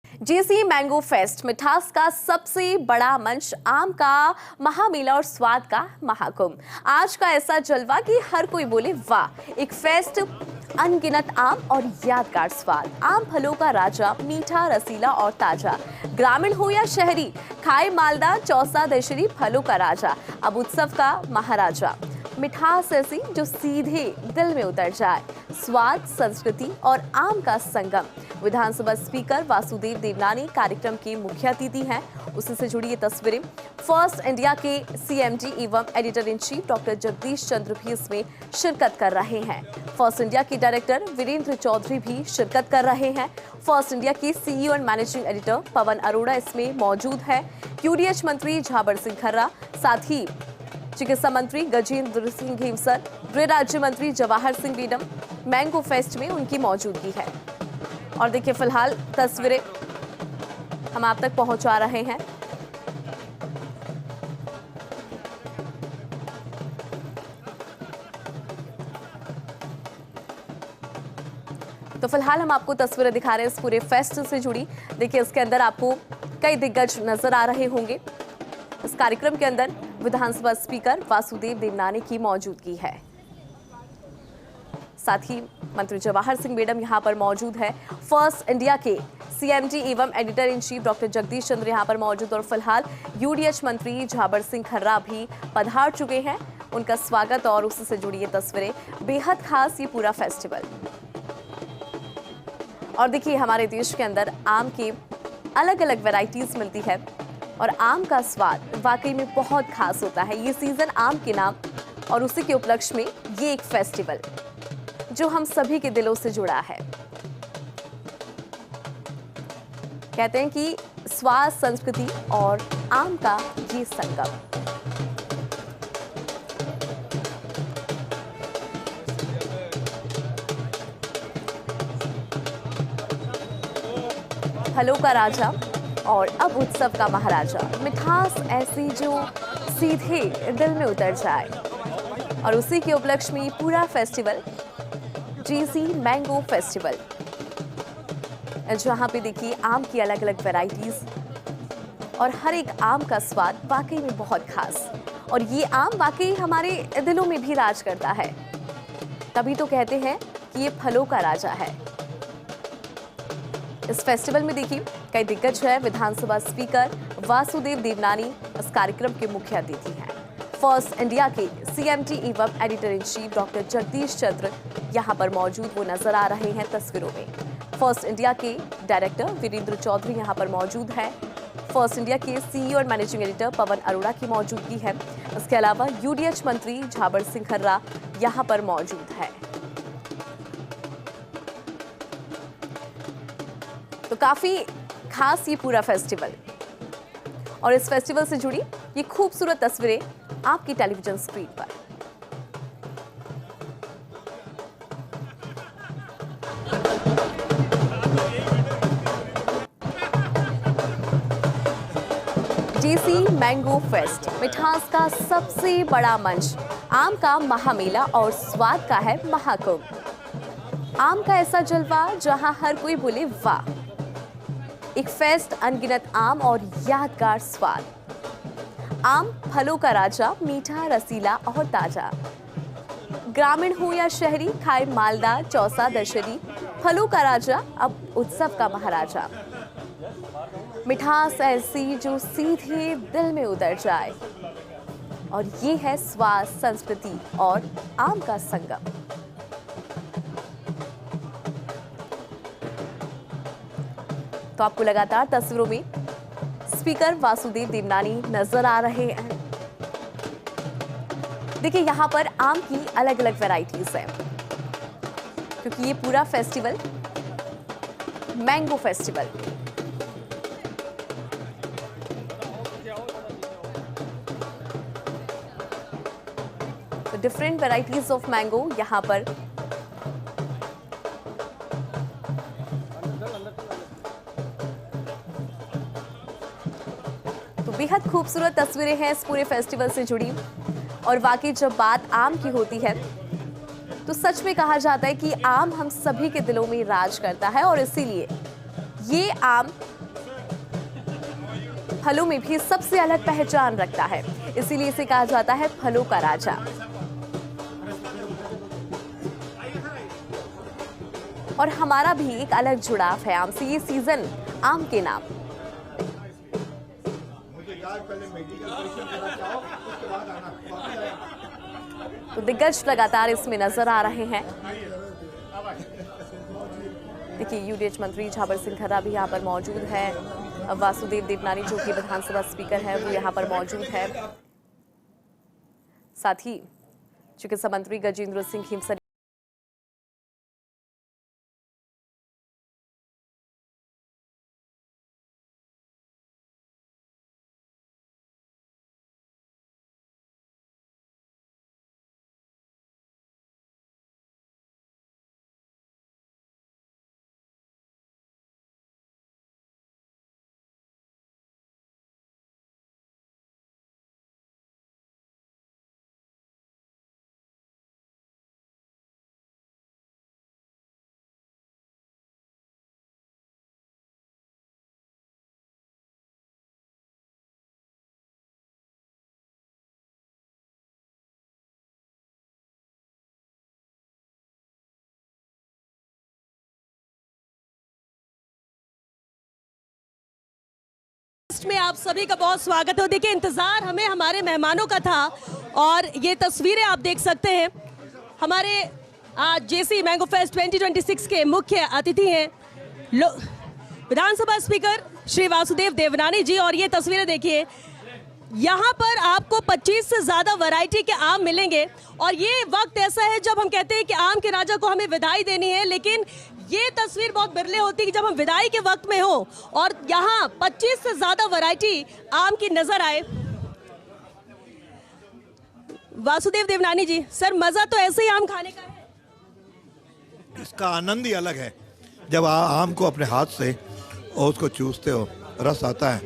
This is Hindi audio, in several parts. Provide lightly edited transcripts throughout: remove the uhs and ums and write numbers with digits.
जेसी मैंगो फेस्ट मिठास का सबसे बड़ा मंच, आम का महामेला और स्वाद का महाकुंभ। आज का ऐसा जलवा कि हर कोई बोले वाह। एक फेस्ट, अनगिनत आम और यादगार स्वाद। आम फलों का राजा, मीठा, रसीला और ताजा। ग्रामीण हो या शहरी, खाए मालदा, चौसा, दशहरी, फलों का राजा, अब उत्सव का महाराजा। मिठास ऐसी जो सीधे दिल में उतर जाए। स्वाद, संस्कृति और आम का संगम। विधानसभा स्पीकर वासुदेव देवनानी कार्यक्रम के मुख्य अतिथि हैं। उसी से जुड़ी ये तस्वीरें। फर्स्ट इंडिया के सीएमडी एवं editor in chief doctor Jagdish Chandra भी इसमें शिरकत कर रहे हैं। फर्स्ट इंडिया के डायरेक्टर वीरेंद्र चौधरी भी शिरकत कर रहे हैं। फर्स्ट इंडिया के CEO and managing editor Pawan Arora इसमें मौजूद है। यूडीएच मंत्री झाबर सिंह खर्रा, साथ ही चिकित्सा मंत्री गजेंद्र सिंह घेमसर, गृह राज्य मंत्री जवाहर सिंह बेडम मैंगो फेस्ट में उनकी मौजूदगी है। और देखिए, फिलहाल तस्वीरें हम आप तक पहुंचा रहे हैं। तो फिलहाल हम आपको तस्वीरें दिखा रहे हैं इस पूरे फेस्ट से जुड़ी। देखिए, इसके अंदर आपको कई दिग्गज नजर आ रहे होंगे। इस कार्यक्रम के अंदर विधानसभा स्पीकर वासुदेव देवनानी की मौजूदगी है। साथ ही मंत्री जवाहर सिंह बेडम यहां पर मौजूद है। फर्स्ट इंडिया के सीएमडी एवं editor in chief doctor Jagdish Chandra यहां पर मौजूद और फिलहाल यूडीएच मंत्री झाबर सिंह खर्रा भी पधार चुके हैं। उनका स्वागत और उससे से जुड़ी ये तस्वीरें। बेहद खास ये पूरा फेस्टिवल। और देखिए, हमारे देश के अंदर आम की अलग अलग वैरायटीज मिलती है और आम का स्वाद वाकई में बहुत खास होता है। ये सीजन आम के नाम और उसी के उपलक्ष्य में ये एक फेस्टिवल जो हम सभी के दिलों से जुड़ा है। कहते हैं कि स्वाद, संस्कृति और आम का ये संगम। फलों का राजा और अब उत्सव का महाराजा। मिठास ऐसी जो सीधे दिल में उतर जाए और उसी के उपलक्ष्य में पूरा फेस्टिवल, जेसी मैंगो फेस्टिवल, जहां पे देखिए आम की अलग अलग वैरायटीज और हर एक आम का स्वाद वाकई में बहुत खास। और ये आम वाकई हमारे दिलों में भी राज करता है। तभी तो कहते हैं कि ये फलों का राजा है। इस फेस्टिवल में देखिए कई दिग्गज है। विधानसभा स्पीकर वासुदेव देवनानी इस कार्यक्रम के मुख्य अतिथि हैं। फर्स्ट इंडिया के सीएमडी एवं editor in chief doctor Jagdish Chandra यहां पर मौजूद वो नजर आ रहे हैं तस्वीरों में। फर्स्ट इंडिया के डायरेक्टर वीरेंद्र चौधरी यहां पर मौजूद है। फर्स्ट इंडिया के सीईओ और मैनेजिंग एडिटर पवन अरोड़ा की मौजूदगी है। इसके अलावा यूडीएच मंत्री झाबर सिंह खर्रा यहां पर मौजूद है। तो काफी खास ये पूरा फेस्टिवल और इस फेस्टिवल से जुड़ी ये खूबसूरत तस्वीरें आपकी टेलीविजन स्क्रीन पर। जेसी मैंगो फेस्ट मिठास का सबसे बड़ा मंच, आम का महामेला और स्वाद का है महाकुंभ। आम का ऐसा जलवा जहां हर कोई बोले वाह। एक फेस्ट, अनगिनत आम और यादगार स्वाद। आम फलों का राजा, मीठा, रसीला और ताजा। ग्रामीण हो या शहरी, खाए मालदा, चौसा, दशहरी, फलों का राजा, अब उत्सव का महाराजा। मिठास ऐसी जो सीधे दिल में उतर जाए और ये है स्वाद, संस्कृति और आम का संगम। तो आपको लगातार तस्वीरों में स्पीकर वासुदेव देवनानी नजर आ रहे हैं। देखिए, यहां पर आम की अलग अलग वैरायटीज है क्योंकि ये पूरा फेस्टिवल मैंगो फेस्टिवल। तो डिफरेंट वैरायटीज ऑफ मैंगो यहां पर बेहद खूबसूरत तस्वीरें हैं इस पूरे फेस्टिवल से जुड़ी। और वाकई जब बात आम की होती है तो सच में कहा जाता है कि आम हम सभी के दिलों में राज करता है और इसीलिए ये आम फलों में भी सबसे अलग पहचान रखता है, इसीलिए इसे कहा जाता है फलों का राजा। और हमारा भी एक अलग जुड़ाव है आम से, ये सीजन आम के नाम। तो दिग्गज लगातार इसमें नजर आ रहे हैं। देखिए, यूडीएच मंत्री झाबर सिंह खर्रा भी यहाँ पर मौजूद है। वासुदेव देवनानी जो कि विधानसभा स्पीकर है वो यहाँ पर मौजूद है। साथ ही चिकित्सा मंत्री गजेंद्र सिंह हिमसर में आप सभी का बहुत स्वागत है। देखिए, इंतजार हमें हमारे मेहमानों का था और ये तस्वीरें आप देख सकते हैं। हमारे आज जेसी मैंगो फेस्ट 2026 के मुख्य अतिथि हैं विधानसभा स्पीकर श्री वासुदेव देवनानी जी। और ये तस्वीरें देखिए, यहाँ पर आपको 25 से ज्यादा वैरायटी के आम मिलेंगे। और ये वक्त ऐसा है जब हम कहते हैं कि आम के राजा को हमें विदाई देनी है, लेकिन ये तस्वीर बहुत बिरले होती है कि जब हम विदाई के वक्त में हो और यहाँ 25 से ज्यादा वैरायटी आम की नजर आए। वासुदेव देवनानी जी, सर मजा तो ऐसे ही आम खाने का है, इसका आनंद ही अलग है। जब आम को अपने हाथ से और उसको चूसते हो, रस आता है,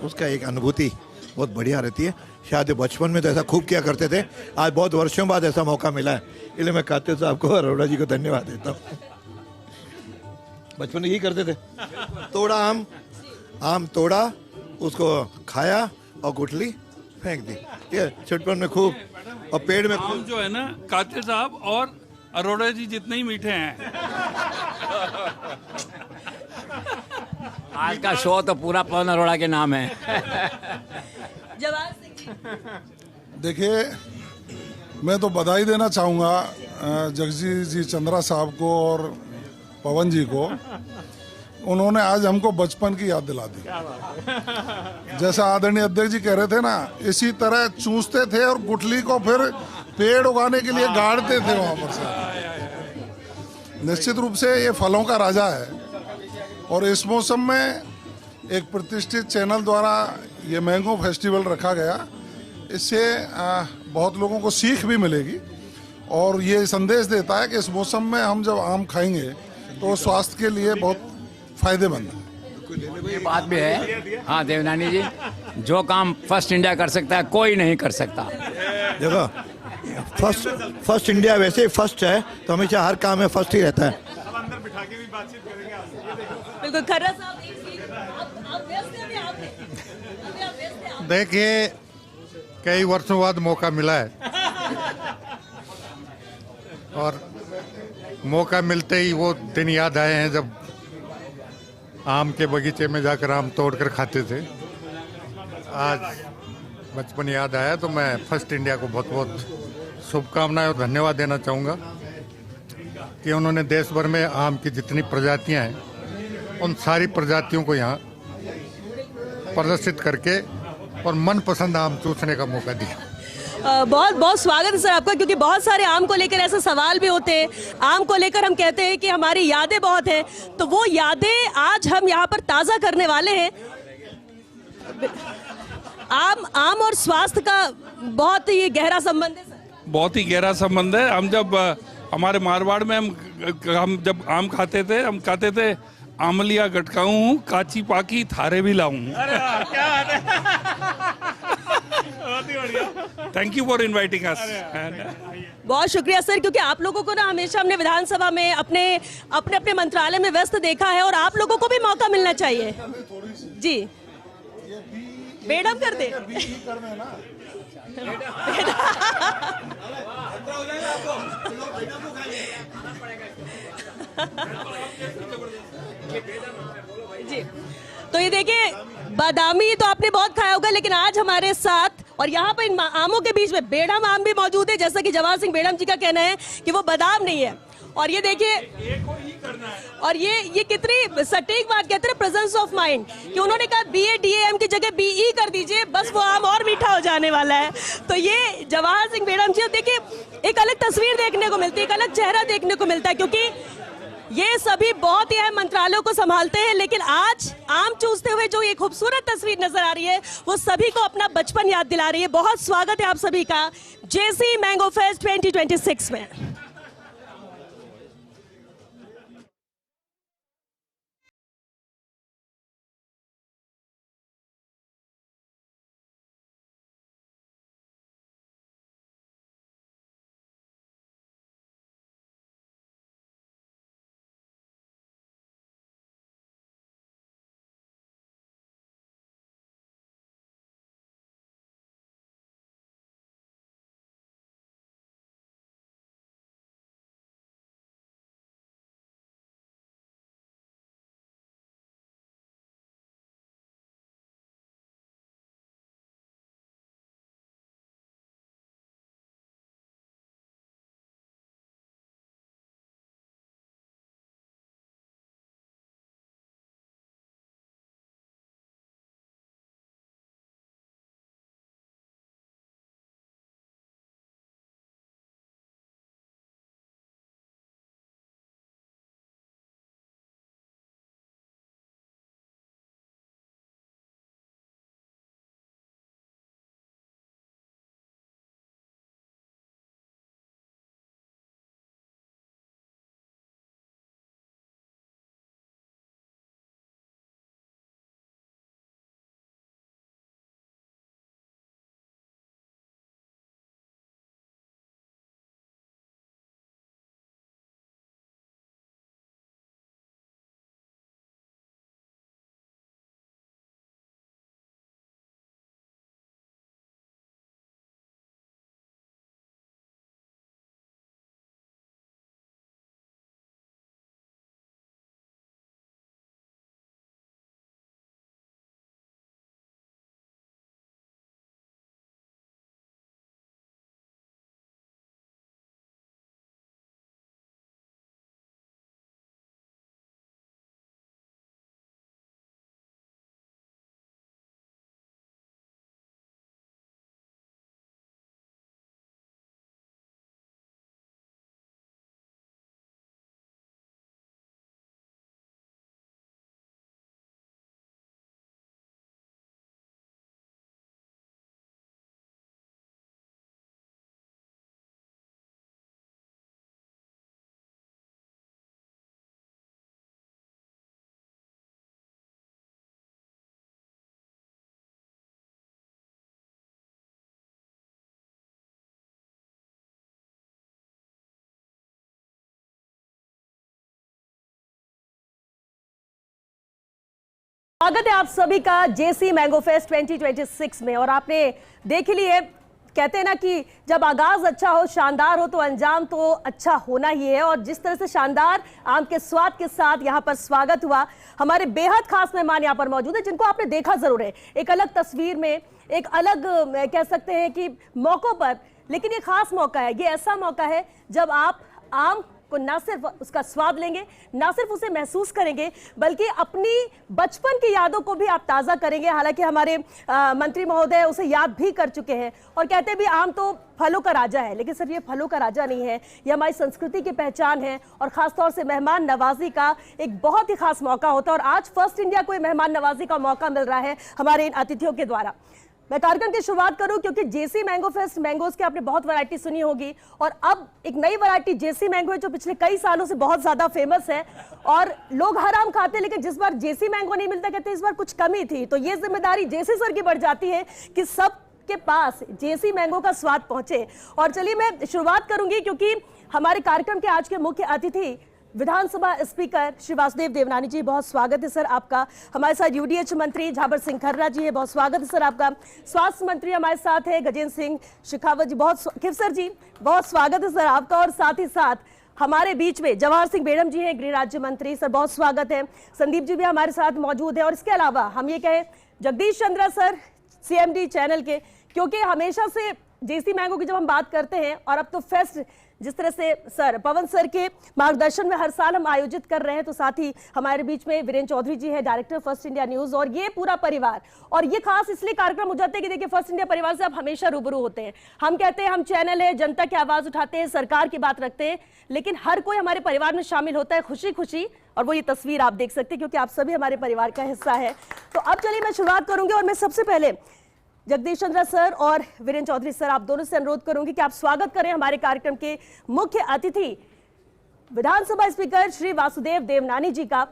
उसका एक अनुभूति बहुत बढ़िया रहती है। शायद बचपन में तो ऐसा खूब किया करते थे, आज बहुत वर्षों बाद ऐसा मौका मिला है, इसलिए मैं कातिल साहब को, अरोड़ा जी को धन्यवाद देता हूँ। बचपन में यही करते थे, तोड़ा आम तोड़ा, उसको खाया और गुठली फेंक दी। ये छुटपन में खूब, और पेड़ में आम जो है ना, कातिल साहब और अरोड़ा जी जितने ही मीठे हैं। आज का शो तो पूरा पवन अरोड़ा के नाम है। देखिए, मैं तो बधाई देना चाहूँगा जगजीत जी चंद्रा साहब को और पवन जी को। उन्होंने आज हमको बचपन की याद दिला दी। जैसा आदरणीय अध्यक्ष जी कह रहे थे ना, इसी तरह चूसते थे और गुठली को फिर पेड़ उगाने के लिए गाड़ते थे वहाँ पर से। निश्चित रूप से ये फलों का राजा है और इस मौसम में एक प्रतिष्ठित चैनल द्वारा ये मैंगो फेस्टिवल रखा गया। इससे बहुत लोगों को सीख भी मिलेगी और ये संदेश देता है कि इस मौसम में हम जब आम खाएंगे तो स्वास्थ्य के लिए बहुत फायदेमंद है। ये बात भी है। हाँ देवनानी जी, जो काम फर्स्ट इंडिया कर सकता है कोई नहीं कर सकता। देखो, फर्स्ट इंडिया वैसे ही फर्स्ट है, तो हमेशा हर काम में फर्स्ट ही रहता है। बिल्कुल। खर्रा साहब, आप व्यस्त हैं अभी, आप व्यस्त हैं। देखिए, कई वर्षों बाद मौका मिला है और मौका मिलते ही वो दिन याद आए हैं जब आम के बगीचे में जाकर आम तोड़कर खाते थे। आज बचपन याद आया तो मैं फर्स्ट इंडिया को बहुत बहुत शुभकामनाएं और धन्यवाद देना चाहूँगा कि उन्होंने देश भर में आम की जितनी प्रजातियां हैं उन सारी प्रजातियों को यहाँ प्रदर्शित करके और मनपसंद आम चूसने का मौका दिया। बहुत बहुत स्वागत है सर आपका, क्योंकि बहुत सारे आम को लेकर ऐसे सवाल भी होते हैं। आम को लेकर हम कहते हैं कि हमारी यादें बहुत हैं, तो वो यादें आज हम यहाँ पर ताज़ा करने वाले हैं। आम और स्वास्थ्य का बहुत ही गहरा संबंध है सर। बहुत ही गहरा संबंध है। हम जब हमारे मारवाड़ में हम जब आम खाते थे, हम कहते थे आमलिया गटकाऊं, काची पाकी थारे भी लाऊं। अरे क्या बात है। बहुत ही बढ़िया। Thank you for inviting us. बहुत शुक्रिया सर, क्योंकि आप लोगों को ना हमेशा हमने विधानसभा में अपने अपने मंत्रालय में व्यस्त देखा है और आप लोगों को भी मौका मिलना चाहिए। जी बेडम कर दे। जी तो ये देखिए, बादामी तो आपने बहुत खाया होगा, लेकिन आज हमारे साथ और यहाँ पर इन आमों के बीच में बेडम आम भी मौजूद है, जैसा कि जवाहर सिंह बेडम जी का कहना है कि वो बादाम नहीं है। और ये देखिए, और ये कितनी सटीक बात कहते हैं, प्रेजेंस ऑफ माइंड, कि उन्होंने कहा BADAM की जगह BE कर दीजिए, बस वो आम और मीठा हो जाने वाला है। तो ये जवाहर सिंह बेडम जी, देखिए एक अलग तस्वीर देखने को मिलती है, एक अलग चेहरा देखने को मिलता है, क्योंकि ये सभी बहुत ही अहम मंत्रालयों को संभालते हैं, लेकिन आज आम चूसते हुए जो ये खूबसूरत तस्वीर नजर आ रही है, वो सभी को अपना बचपन याद दिला रही है। बहुत स्वागत है आप सभी का JC मैंगो फेस्ट 2026 में। स्वागत है आप सभी का JC मैंगो फेस्ट 2026 में। और आपने देख ही लिए, कहते हैं ना कि जब आगाज अच्छा हो, शानदार हो, तो अंजाम तो अच्छा होना ही है। और जिस तरह से शानदार आम के स्वाद के साथ यहाँ पर स्वागत हुआ, हमारे बेहद खास मेहमान यहाँ पर मौजूद है, जिनको आपने देखा जरूर है, एक अलग तस्वीर में, एक अलग कह सकते हैं कि मौकों पर। लेकिन ये खास मौका है, ये ऐसा मौका है जब आप आम को ना सिर्फ उसका स्वाद लेंगे, ना सिर्फ उसे महसूस करेंगे, बल्कि अपनी बचपन की यादों को भी आप ताज़ा करेंगे। हालांकि हमारे मंत्री महोदय उसे याद भी कर चुके हैं और कहते भी आम तो फलों का राजा है, लेकिन सिर्फ ये फलों का राजा नहीं है, ये हमारी संस्कृति की पहचान है। और खासतौर से मेहमान नवाजी का एक बहुत ही खास मौका होता है, और आज फर्स्ट इंडिया को मेहमान नवाजी का मौका मिल रहा है हमारे इन अतिथियों के द्वारा। मैं कार्यक्रम की शुरुआत करूं, क्योंकि JC मैंगो फेस्ट मैंगोज के आपने बहुत वैरायटी सुनी होगी, और अब एक नई वैरायटी JC मैंगो है जो पिछले कई सालों से बहुत ज्यादा फेमस है। और लोग हर आम खाते हैं, लेकिन जिस बार JC मैंगो नहीं मिलता, कहते हैं इस बार कुछ कमी थी। तो ये जिम्मेदारी JC सर की बढ़ जाती है कि सब के पास जेसी मैंगो का स्वाद पहुंचे। और चलिए मैं शुरुआत करूंगी क्योंकि हमारे कार्यक्रम के आज के मुख्य अतिथि विधानसभा स्पीकर श्री वासुदेव देवनानी जी, बहुत स्वागत है सर आपका। हमारे साथ यूडीएच मंत्री झाबर सिंह खर्रा जी है, बहुत स्वागत है सर आपका। स्वास्थ्य मंत्री हमारे साथ है गजेंद्र सिंह शेखावत जी, खिवसर जी, बहुत स्वागत है सर आपका। और साथ ही साथ हमारे बीच में जवाहर सिंह बेड़म जी हैं, गृह राज्य मंत्री, सर बहुत स्वागत है। संदीप जी भी हमारे साथ मौजूद है। और इसके अलावा हम ये कहें Jagdish Chandra sir CMD channel के, क्योंकि हमेशा से जेसी मैंगो की जब हम बात करते हैं और अब तो फेस्ट जिस तरह से सर पवन सर के मार्गदर्शन में हर साल हम आयोजित कर रहे हैं, तो साथ ही हमारे बीच में वीरेंद्र चौधरी जी है, डायरेक्टर फर्स्ट इंडिया न्यूज, और ये पूरा परिवार। और ये खास इसलिए कार्यक्रम हो जाते हैं कि देखिए फर्स्ट इंडिया परिवार से आप हमेशा रूबरू होते हैं। हम कहते हैं हम चैनल है, जनता की आवाज उठाते हैं, सरकार की बात रखते हैं, लेकिन हर कोई हमारे परिवार में शामिल होता है खुशी खुशी। और वो ये तस्वीर आप देख सकते हैं क्योंकि आप सभी हमारे परिवार का हिस्सा है। तो अब चलिए मैं शुरुआत करूंगी और मैं सबसे पहले जगदीश चंद्रा सर और वीरेंद्र चौधरी सर, आप दोनों से अनुरोध करूंगी कि आप स्वागत करें हमारे कार्यक्रम के मुख्य अतिथि विधानसभा स्पीकर श्री वासुदेव देवनानी जी का।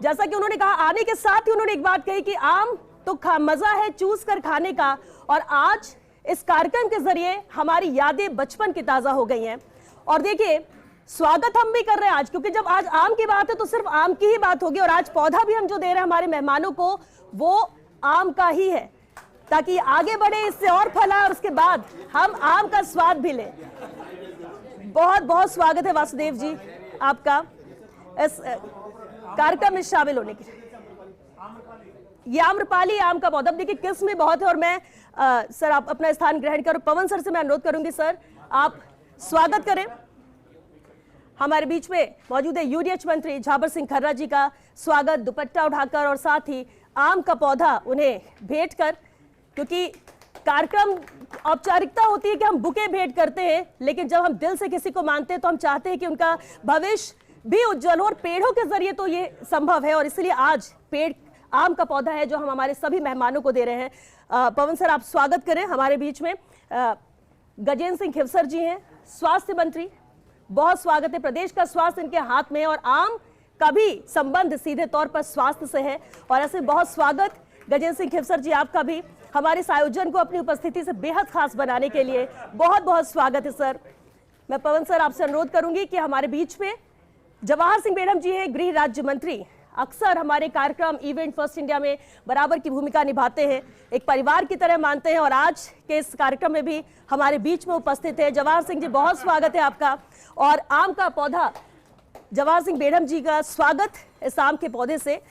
जैसा कि उन्होंने कहा, आने के साथ ही उन्होंने एक बात कही कि आम तो मजा है चूस कर खाने का, और आज इस कार्यक्रम के जरिए हमारी यादें बचपन की ताजा हो गई हैं। और देखिए स्वागत हम भी कर रहे हैं आज, क्योंकि जब आज आम की बात है तो सिर्फ आम की ही बात होगी। और आज पौधा भी हम जो दे रहे हैं हमारे मेहमानों को वो आम का ही है, ताकि आगे बढ़े, इससे और फला और उसके बाद हम आम का स्वाद भी लें। बहुत बहुत स्वागत है वासुदेव जी आपका इस कार्यक्रम में शामिल होने के लिए। ये आम्रपाली आम का पौधा, देखिए किस्में बहुत है। और मैं सर आप अपना स्थान ग्रहण करो। पवन सर से मैं अनुरोध करूंगी सर आप स्वागत करें। हमारे बीच में मौजूद है यूडीएच मंत्री झाबर सिंह खर्रा जी का स्वागत दुपट्टा उठाकर, और साथ ही आम का पौधा उन्हें भेंट कर, क्योंकि कार्यक्रम औपचारिकता होती है कि हम बुके भेंट करते हैं, लेकिन जब हम दिल से किसी को मानते हैं तो हम चाहते हैं कि उनका भविष्य भी उज्जवल हो, और पेड़ों के जरिए तो ये संभव है। और इसलिए आज पेड़ आम का पौधा है जो हम हमारे सभी मेहमानों को दे रहे हैं। पवन सर आप स्वागत करें हमारे बीच में। गजेंद्र सिंह खिवसर जी हैं, स्वास्थ्य मंत्री, बहुत स्वागत है। प्रदेश का स्वास्थ्य इनके हाथ में है और आम का भी संबंध सीधे तौर पर स्वास्थ्य से है, और ऐसे बहुत स्वागत गजेंद्र सिंह खिवसर जी आपका भी हमारे इस आयोजन को अपनी उपस्थिति से बेहद खास बनाने के लिए बहुत बहुत स्वागत है सर। मैं पवन सर आपसे अनुरोध करूंगी कि हमारे बीच में जवाहर सिंह बेड़म जी हैं, गृह राज्य मंत्री, अक्सर हमारे कार्यक्रम इवेंट फर्स्ट इंडिया में बराबर की भूमिका निभाते हैं, एक परिवार की तरह मानते हैं, और आज के इस कार्यक्रम में भी हमारे बीच में उपस्थित है। जवाहर सिंह जी बहुत स्वागत है आपका। और आम का पौधा जवाहर सिंह बेड़म जी का स्वागत इस आम के पौधे से।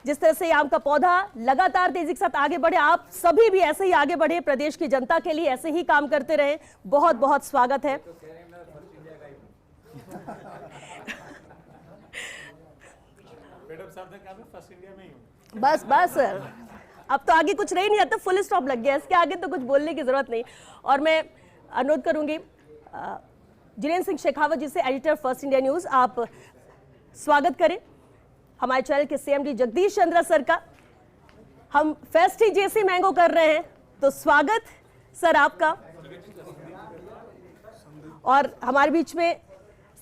जिस तरह से आम का पौधा लगातार तेजी के साथ आगे बढ़े, आप सभी भी ऐसे ही आगे बढ़े, प्रदेश की जनता के लिए ऐसे ही काम करते रहे, बहुत बहुत स्वागत है। बस बस अब तो आगे कुछ रही नहीं, अब तो फुल स्टॉप लग गया, इसके आगे तो कुछ बोलने की जरूरत नहीं। और मैं अनुरोध करूंगी जितेंद्र सिंह शेखावत जी से, एडिटर फर्स्ट इंडिया न्यूज, आप स्वागत करें हमारे चैनल के सीएमडी जगदीश चंद्रा सर का। हम फेस्ट ही जेसी मैंगो कर रहे हैं, तो स्वागत सर आपका। और हमारे बीच में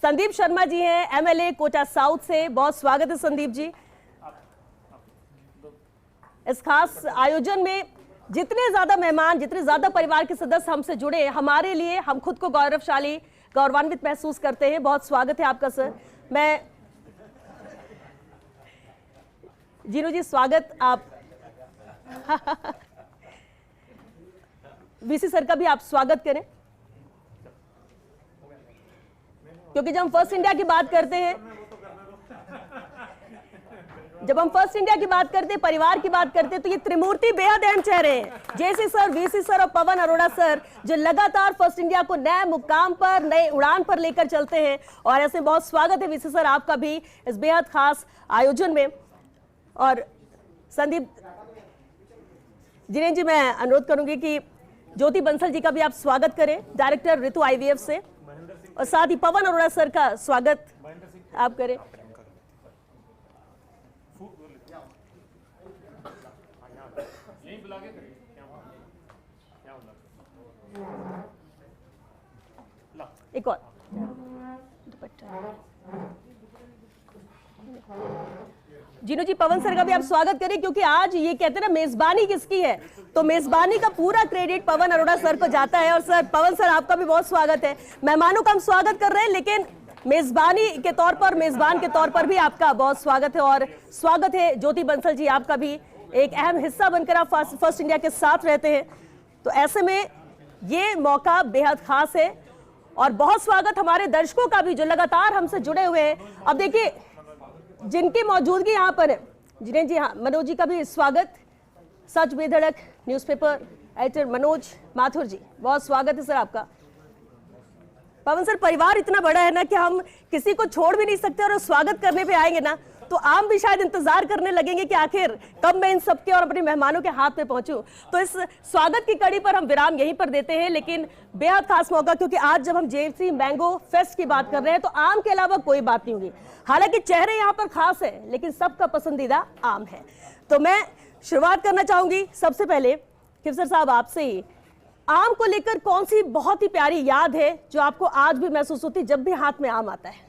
संदीप शर्मा जी हैं, एमएलए कोटा साउथ से, बहुत स्वागत है संदीप जी। इस खास आयोजन में जितने ज्यादा मेहमान, जितने ज्यादा परिवार के सदस्य हमसे जुड़े, हमारे लिए हम खुद को गौरवशाली, गौरवान्वित महसूस करते हैं। बहुत स्वागत है आपका सर। मैं जीनू जी स्वागत आप वीसी सर का भी आप स्वागत करें, क्योंकि जब हम फर्स्ट इंडिया की बात करते हैं, जब हम फर्स्ट इंडिया की बात करते हैं, परिवार की बात करते हैं, तो ये त्रिमूर्ति बेहद अहम चेहरे हैं। जेसी सर, वीसी सर और पवन अरोड़ा सर, जो लगातार फर्स्ट इंडिया को नए मुकाम पर, नए उड़ान पर लेकर चलते हैं। और ऐसे बहुत स्वागत है वीसी सर आपका भी इस बेहद खास आयोजन में। और संदीप जिनेन्द्र जी, मैं अनुरोध करूंगी कि ज्योति बंसल जी का भी आप स्वागत करें, डायरेक्टर ऋतु आईवीएफ से, और साथ ही पवन अरोड़ा सर का स्वागत आप करें। एक और जीनू जी, पवन सर का भी आप स्वागत करें, क्योंकि आज ये कहते हैं ना मेजबानी किसकी है, तो मेजबानी का पूरा क्रेडिट पवन अरोड़ा सर को जाता है। और सर, पवन सर आपका भी बहुत स्वागत है। मेहमानों का हम स्वागत कर रहे हैं, लेकिन मेजबानी के तौर पर, मेजबान के तौर पर भी आपका बहुत स्वागत है। और स्वागत है ज्योति बंसल जी, आपका भी एक अहम हिस्सा बनकर आप फर्स्ट इंडिया के साथ रहते हैं, तो ऐसे में ये मौका बेहद खास है। और बहुत स्वागत हमारे दर्शकों का भी जो लगातार हमसे जुड़े हुए हैं। अब देखिए, जिनकी मौजूदगी यहाँ पर है, जिन्हें जी हाँ, मनोज जी का भी स्वागत, सच बेधड़क न्यूज़पेपर एडिटर मनोज माथुर जी, बहुत स्वागत है सर आपका। पवन सर, परिवार इतना बड़ा है ना कि हम किसी को छोड़ भी नहीं सकते, और स्वागत करने पे आएंगे ना तो आम भी शायद इंतजार करने लगेंगे कि आखिर कब मैं इन सबके और अपने मेहमानों के हाथ में पहुंचूं। तो इस स्वागत की कड़ी पर हम विराम यहीं पर देते हैं, लेकिन बेहद खास मौका, क्योंकि आज जब हम जेएफसी मैंगो फेस्ट की बात कर रहे हैं तो आम के अलावा कोई बात नहीं होगी। हालांकि चेहरे यहाँ पर खास है, लेकिन सबका पसंदीदा आम है। तो मैं शुरुआत करना चाहूंगी सबसे पहले खिवसर साहब आपसे ही, आम को लेकर कौन सी बहुत ही प्यारी याद है जो आपको आज भी महसूस होती जब भी हाथ में आम आता है?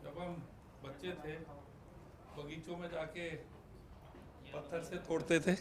जब हम बच्चे थे, बगीचों में जाके पत्थर से तोड़ते थे,